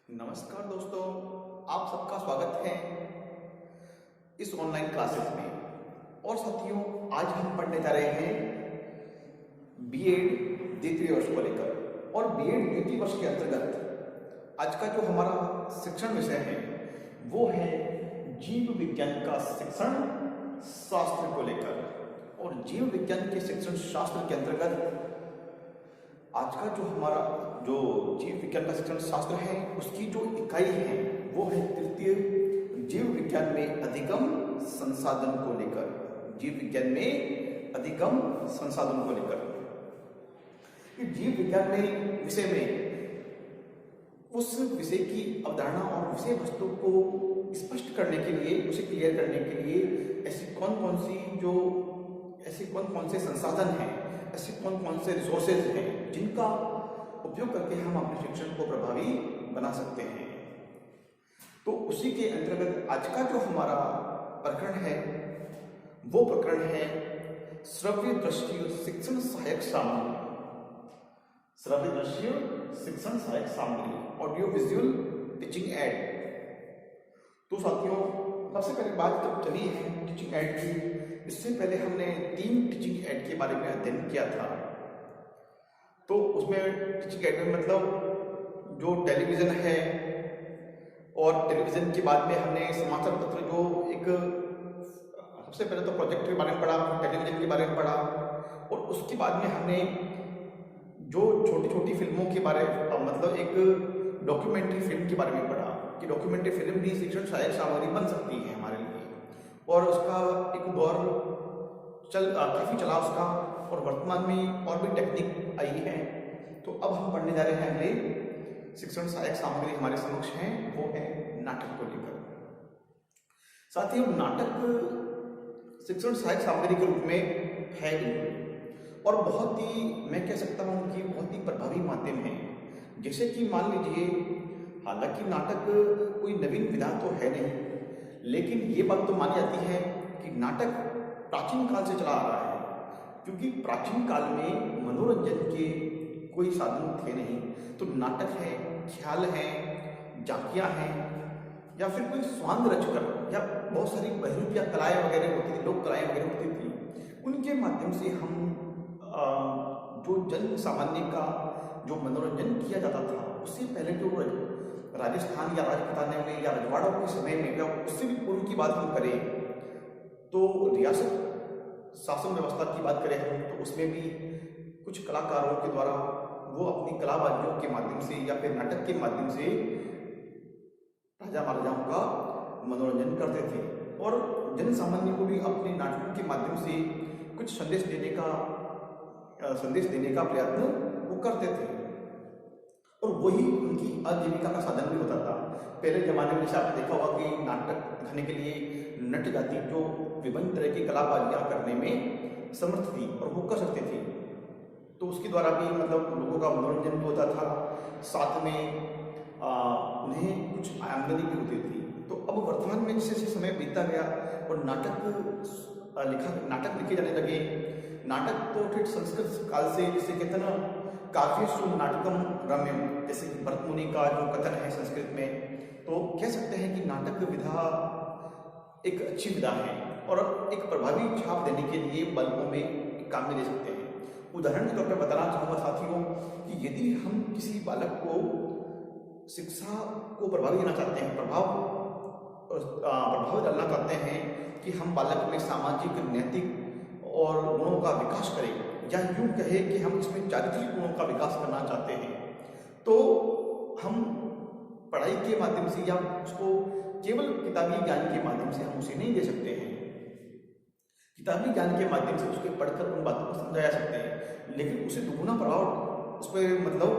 नमस्कार दोस्तों, आप सबका स्वागत है इस ऑनलाइन क्लासेस में। और साथियों, आज हम पढ़ने जा रहे हैं बीएड द्वितीय वर्ष को लेकर। और बीएड द्वितीय वर्ष के अंतर्गत आज का जो हमारा शिक्षण विषय है वो है जीव विज्ञान का शिक्षण शास्त्र को लेकर। और जीव विज्ञान के शिक्षण शास्त्र के अंतर्गत आज का जो हमारा जो जीव विज्ञान का शिक्षण शास्त्र है उसकी जो इकाई है वो है तृतीय जीव विज्ञान में अधिगम संसाधन को लेकर। जीव विज्ञान में अधिगम संसाधन को लेकर जीव विज्ञान में विषय में उस विषय की अवधारणा और विषय वस्तु को स्पष्ट करने के लिए, उसे क्लियर करने के लिए ऐसे कौन कौन से संसाधन हैं, ऐसे कौन कौन से रिसोर्सेज हैं जिनका उपयोग करके हम अपने शिक्षण को प्रभावी बना सकते हैं। तो उसी के अंतर्गत आज का जो हमारा प्रकरण है वो प्रकरण है श्रव्य दृश्य शिक्षण सहायक सामग्री। श्रव्य दृश्य शिक्षण सहायक सामग्री, ऑडियो विजुअल टीचिंग एड। तो साथियों, सबसे पहले बात जब चली है टीचिंग एड की, इससे पहले हमने 3 टीचिंग एड के बारे में अध्ययन किया था। तो उसमें टीचिंग एड में मतलब जो टेलीविज़न है, और टेलीविज़न के बाद में हमने समाचार पत्र, जो एक सबसे पहले तो प्रोजेक्ट के बारे में पढ़ा, टेलीविज़न के बारे में पढ़ा, और उसके बाद में हमने जो छोटी छोटी फिल्मों के बारे मतलब एक डॉक्यूमेंट्री फिल्म के बारे में पढ़ा कि डॉक्यूमेंट्री फिल्म भी शिक्षण सहायक सामग्री बन सकती है हमारे लिए। और उसका एक दौर काफ़ी चला उसका, और वर्तमान में और भी टेक्निक आई है। तो अब हम पढ़ने जा रहे हैं अगले शिक्षण सहायक सामग्री हमारे समक्ष है, वो है नाटक को लेकर। साथियों, नाटक शिक्षण सहायक सामग्री के रूप में है और बहुत ही, मैं कह सकता हूँ कि बहुत ही प्रभावी माध्यम है। जैसे कि मान लीजिए, हालांकि नाटक कोई नवीन विधा तो है नहीं, लेकिन ये बात तो मानी जाती है कि नाटक प्राचीन काल से चला आ रहा है। क्योंकि प्राचीन काल में मनोरंजन के कोई साधन थे नहीं, तो नाटक है, ख्याल है, झांकियाँ हैं, या फिर कोई स्वांग रचकर, या बहुत सारी बहरूपिया कलाएँ वगैरह होती थी, लोक कलाएँ वगैरह होती थी, उनके माध्यम से हम जो जन सामान्य का जो मनोरंजन किया जाता था, उससे पहले जो राजस्थान या राजपुताने में या रजवाड़ों के समय में, या उससे भी पूर्व की बात हम करें तो रियासत शासन व्यवस्था की बात करें हम, तो उसमें भी कुछ कलाकारों के द्वारा वो अपनी कलाबाजियों के माध्यम से या फिर नाटक के माध्यम से राजा महाराजाओं का मनोरंजन करते थे, और जन सामान्य को भी अपने नाटकों के माध्यम से कुछ संदेश देने का प्रयत्न वो करते थे। और वही उनकी आजीविका का साधन भी होता था। पहले जमाने में जैसे आपने देखा होगा कि नाटक दिखाने के लिए नट जाति जो विभिन्न तरह की कलाबाजियाँ करने में समर्थ थी और वो कर सकते थे, तो उसके द्वारा भी मतलब लोगों का मनोरंजन भी होता था, साथ में उन्हें कुछ आमदनी भी होती थी। तो अब वर्तमान में जैसे जैसे समय बीतता गया और नाटक लिखे जाने लगे। नाटक तो ठेठ संस्कृत काल से, जिसे कहते हैं ना, काव्येषु नाटकम रम्यम, जैसे कि भरत मुनि का जो कथन है संस्कृत में, तो कह सकते हैं कि नाटक विधा एक अच्छी विधा है और एक प्रभावी छाप देने के लिए बालकों में काम में ले सकते हैं। उदाहरण के तौर पर बताना चाहूँगा साथियों कि यदि हम किसी बालक को शिक्षा को प्रभावी देना चाहते हैं, प्रभाव डालना चाहते हैं कि हम बालक में सामाजिक, नैतिक और गुणों का विकास करें, या यूँ कहे कि हम इसमें चारित्रिक गुणों का विकास करना चाहते हैं, तो हम पढ़ाई के माध्यम से या उसको केवल किताबी ज्ञान के माध्यम से हम उसे नहीं दे सकते हैं। किताबी ज्ञान के माध्यम से उसके पढ़कर उन बातों को समझा जा सकते हैं, लेकिन उसे दुगुना प्रभाव, उस पर मतलब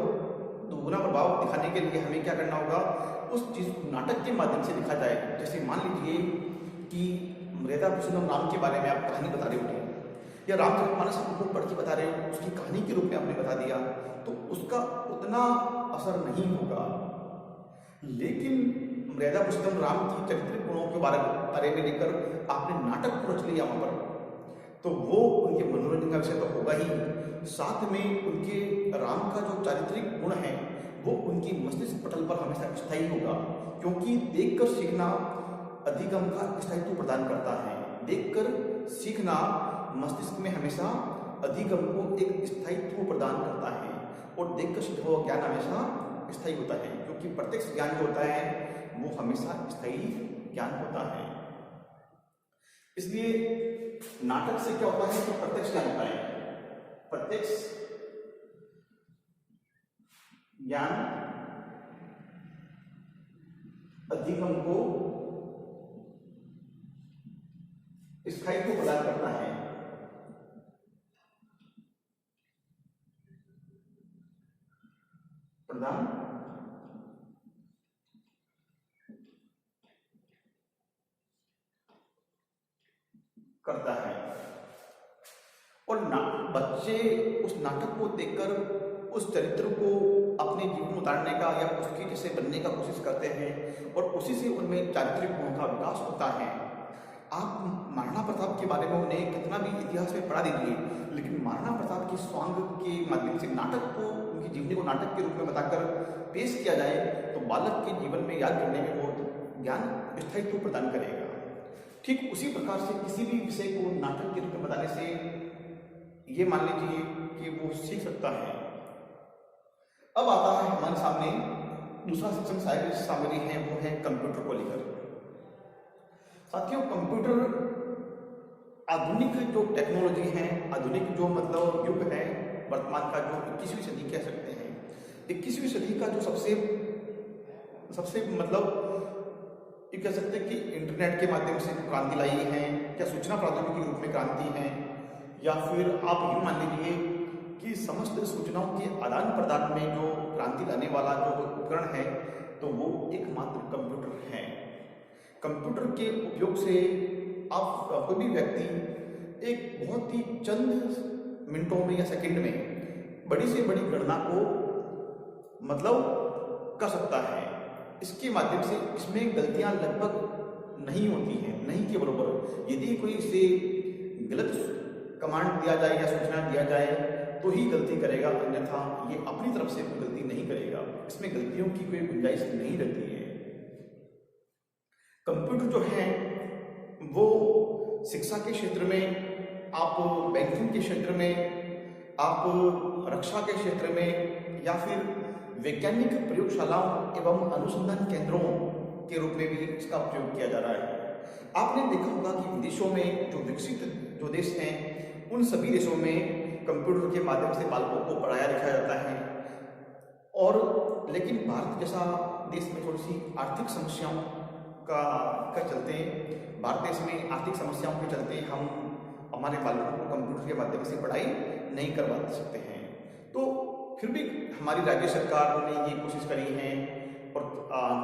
दुगुना प्रभाव दिखाने के लिए हमें क्या करना होगा, उस चीज़ को नाटक के माध्यम से लिखा जाए। जैसे मान लीजिए कि मर्यादा पुरुषोत्तम राम के बारे में आप कहानी बता रहे होंगे, या रामचरितमानस को पढ़ के बता रहे हो, उसकी कहानी के रूप में आपने बता दिया, तो उसका उतना असर नहीं होगा। लेकिन मर्यादा पुरुषोत्तम राम की चरित्रिक गुणों के बारे में लेकर आपने नाटक को रच लिया वहाँ पर, तो वो उनके मनोरंजन का विषय तो होगा ही, साथ में उनके राम का जो चारित्रिक गुण है वो उनकी मस्तिष्क पटल पर हमेशा स्थायी होगा, क्योंकि देखकर सीखना अधिगम का स्थायित्व प्रदान करता है। देखकर सीखना मस्तिष्क में हमेशा अधिगम को एक स्थायित्व प्रदान करता है, और देखकर सीखा हुआ ज्ञान हमेशा स्थायी होता है, क्योंकि प्रत्यक्ष ज्ञान जो होता है वो हमेशा स्थायी ज्ञान होता है। इसलिए नाटक से क्या होता है, तो प्रत्यक्ष ज्ञान होता है। प्रत्यक्ष ज्ञान अधिगम को स्थायित्व प्रदान करता है। प्रदान करता है, और बच्चे उस नाटक को देखकर उस चरित्र को अपने जीवन में उतारने का या उसके जैसे बनने का कोशिश करते हैं, और उसी से उनमें चारित्रिक गुणों का विकास होता है। आप महाराणा प्रताप के बारे में उन्हें कितना भी इतिहास में पढ़ा दीजिए, लेकिन महाराणा प्रताप की स्वांग के माध्यम से नाटक को, उनकी जीवनी को नाटक के रूप में बताकर पेश किया जाए, तो बालक के जीवन में याद करने में वो ज्ञान स्थायित्व प्रदान करेगा। ठीक उसी प्रकार से किसी भी विषय को नाटक के रूप में बताने से ये मान लीजिए कि वो सीख सकता है। अब आता है हमारे सामने दूसरा शिक्षण सामग्री है, वो है कंप्यूटर को लेकर। साथियों, कंप्यूटर आधुनिक जो टेक्नोलॉजी है, आधुनिक जो मतलब युग है वर्तमान का, जो 21वीं सदी कह सकते हैं, 21वीं सदी का जो सबसे मतलब ये कह सकते हैं कि इंटरनेट के माध्यम से क्रांति लाई है, क्या सूचना प्रौद्योगिकी के रूप में क्रांति है, या फिर आप यूँ मान लीजिए कि समस्त सूचनाओं के आदान प्रदान में जो क्रांति लाने वाला जो उपकरण है, तो वो एकमात्र कंप्यूटर है। कंप्यूटर के उपयोग से आप कोई भी व्यक्ति एक बहुत ही चंद मिनटों में या सेकंड में बड़ी से बड़ी गणना को मतलब कर सकता है। इसके माध्यम से इसमें गलतियां लगभग नहीं होती हैं, नहीं के बराबर। यदि कोई इसे गलत कमांड दिया जाए या सूचना दिया जाए तो ही गलती करेगा, अन्यथा ये अपनी तरफ से कोई गलती नहीं करेगा। इसमें गलतियों की कोई गुंजाइश नहीं रहती है। कंप्यूटर जो है वो शिक्षा के क्षेत्र में, आप बैंकिंग के क्षेत्र में, आप रक्षा के क्षेत्र में, या फिर वैज्ञानिक प्रयोगशालाओं एवं अनुसंधान केंद्रों के रूप में भी इसका प्रयोग किया जा रहा है। आपने देखा होगा कि विदेशों में जो विकसित जो देश हैं, उन सभी देशों में कंप्यूटर के माध्यम से बालकों को पढ़ाया लिखाया जाता है। और लेकिन भारत जैसा देश में थोड़ी सी आर्थिक समस्याओं का चलते, भारत देश में आर्थिक समस्याओं के चलते हम हमारे बालकों को कंप्यूटर के माध्यम से पढ़ाई नहीं करवा सकते हैं। तो फिर भी हमारी राज्य सरकार ने ये कोशिश करी है, और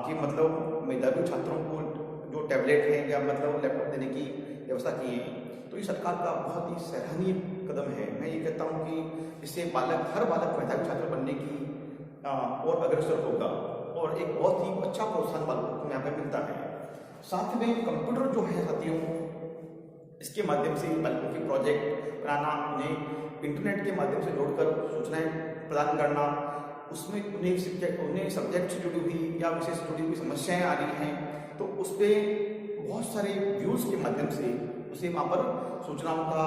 कि मतलब मेधावी छात्रों को जो टैबलेट है या मतलब लैपटॉप देने की व्यवस्था की है। तो ये सरकार का बहुत ही सराहनीय कदम है। मैं ये कहता हूँ कि इससे हर बालक मेधावी छात्र बनने की और अग्रसर होगा, और एक बहुत ही अच्छा प्रोत्साहन बालकों को यहाँ पे मिलता है। साथ में कंप्यूटर जो है साथियों, इसके माध्यम से बालकों के प्रोजेक्ट बनाना, उन्हें इंटरनेट के माध्यम से जोड़कर सूचनाएं प्रदान करना, उसमें उन्हें सब्जेक्ट से जुड़ी हुई या विषय से जुड़ी हुई समस्याएं आ रही हैं, तो उस पर बहुत सारे व्यूज़ के माध्यम से उसे वहाँ पर सूचनाओं का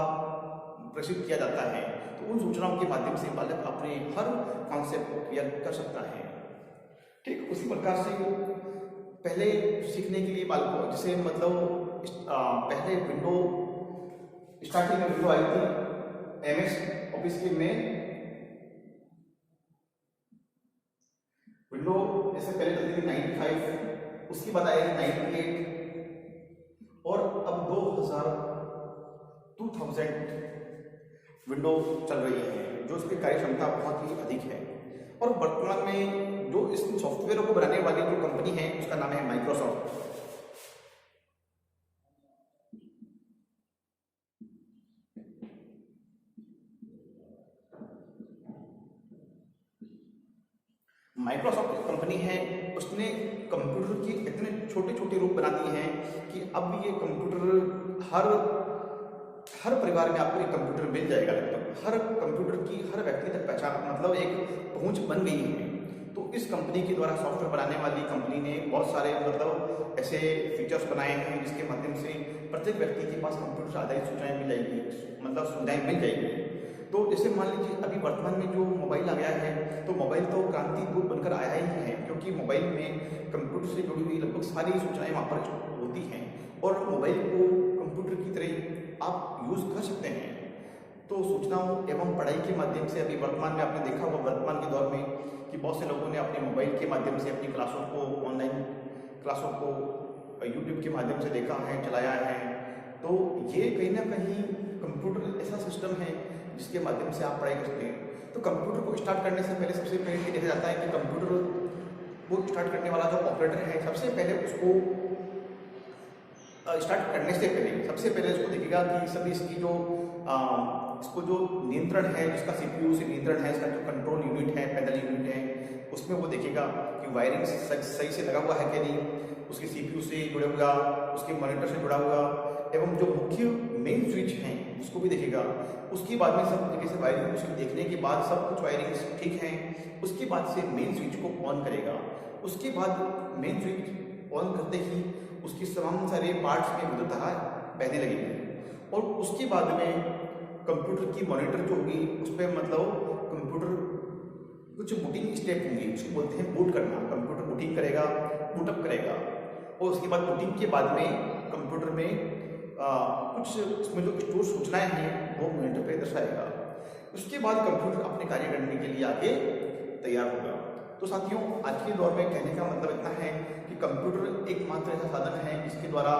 प्रेषित किया जाता है। तो उन सूचनाओं के माध्यम से बालक अपने हर कॉन्सेप्ट को क्लियर कर सकता है। ठीक उसी प्रकार से पहले सीखने के लिए बालकों, जैसे मतलब पहले विंडो स्टार्टिंग में विंडो आई थी MS ऑफिस के में, विंडो जैसे पहले चलती थी 95, उसके बाद आई 98, और अब 2000 विंडो चल रही है, जो उसकी कार्य क्षमता बहुत ही अधिक है। और वर्तमान में जो इस सॉफ्टवेयर को बनाने वाली जो कंपनी है उसका नाम है माइक्रोसॉफ्ट। माइक्रोसॉफ्ट कंपनी है, उसने कंप्यूटर की इतने छोटे छोटे रूप बना दिए हैं कि अब ये कंप्यूटर हर परिवार में आपको एक कंप्यूटर मिल जाएगा। लगभग हर कंप्यूटर की हर व्यक्ति तक पहचान मतलब एक पहुंच बन गई है। तो इस कंपनी के द्वारा, सॉफ्टवेयर बनाने वाली कंपनी ने बहुत सारे मतलब ऐसे फीचर्स बनाए हैं जिसके माध्यम से प्रत्येक व्यक्ति के पास कंप्यूटर से आधारित सूचनाएं मिल जाएगी, मतलब सुविधाएं मिल जाएगी। तो जैसे मान लीजिए अभी वर्तमान में जो मोबाइल आ गया है, तो मोबाइल तो क्रांति दूत बनकर आया ही है, क्योंकि मोबाइल में कंप्यूटर से जुड़ी हुई लगभग सारी सूचनाएं वहाँ पर होती हैं और मोबाइल को कंप्यूटर की तरह आप यूज़ कर सकते हैं। तो सूचनाओं एवं पढ़ाई के माध्यम से अभी वर्तमान में आपने देखा होगा वर्तमान के दौर में कि बहुत से लोगों ने अपने मोबाइल के माध्यम से अपनी क्लासों को, ऑनलाइन क्लासों को यूट्यूब के माध्यम से देखा है, चलाया है। तो ये कहीं ना कहीं कंप्यूटर ऐसा सिस्टम है जिसके माध्यम से आप पढ़ाई करते हैं। तो कंप्यूटर को स्टार्ट करने से पहले सबसे पहले ये देखा जाता है कि कंप्यूटर को स्टार्ट करने वाला जो ऑपरेटर है, सबसे पहले उसको स्टार्ट करने से पहले सबसे पहले उसको देखेगा कि सभी इसकी जो इसको जो नियंत्रण है, जिसका सीपीयू से नियंत्रण है, इसका जो कंट्रोल यूनिट है, पैनल यूनिट है, उसमें वो देखेगा कि वायरिंग सही से लगा हुआ है कि नहीं, उसके सीपीयू से जुड़ा हुआ, उसके मॉनिटर से जुड़ा हुआ, एवं जो मुख्य मेन स्विच हैं उसको भी देखेगा। उसके बाद में सब तरीके से वायरिंग उसकी देखने के बाद सब कुछ वायरिंग ठीक है, उसके बाद से मेन स्विच को ऑन करेगा। उसके बाद मेन स्विच ऑन करते ही उसकी तमाम सारे पार्ट्स में विद्युत धारा बहने लगेगी और उसके बाद में कंप्यूटर की मॉनिटर जो होगी उस पर मतलब कंप्यूटर कुछ बूटिंग स्टेप होंगे, उसको बोलते हैं बूट करना। कंप्यूटर बूटिंग करेगा, बूटअप करेगा और उसके बाद बूटिंग के बाद में कंप्यूटर में कुछ इसमें जो स्टोर सूचनाएं हैं वो मॉनिटर पे दर्शाएगा। उसके बाद कंप्यूटर अपने कार्य करने के लिए आगे तैयार होगा। तो साथियों, आज के दौर में कहने का मतलब इतना है कि कंप्यूटर एकमात्र ऐसा साधन है जिसके द्वारा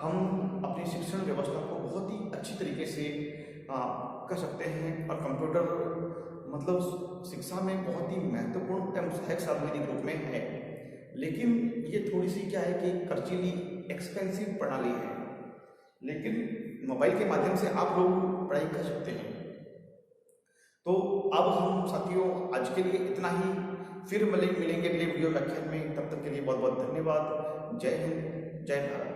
हम अपनी शिक्षण व्यवस्था को बहुत ही अच्छी तरीके से कर सकते हैं और कंप्यूटर मतलब शिक्षा में बहुत ही महत्वपूर्ण एवं सहायक साधन के रूप में है। लेकिन ये थोड़ी सी क्या है कि खर्चीली एक्सपेंसिव प्रणाली है, लेकिन मोबाइल के माध्यम से आप लोग पढ़ाई कर सकते हैं। तो अब हम साथियों आज के लिए इतना ही, फिर मिलेंगे अगले वीडियो व्याख्यान में। तब तक के लिए बहुत बहुत धन्यवाद। जय हिंद, जय भारत।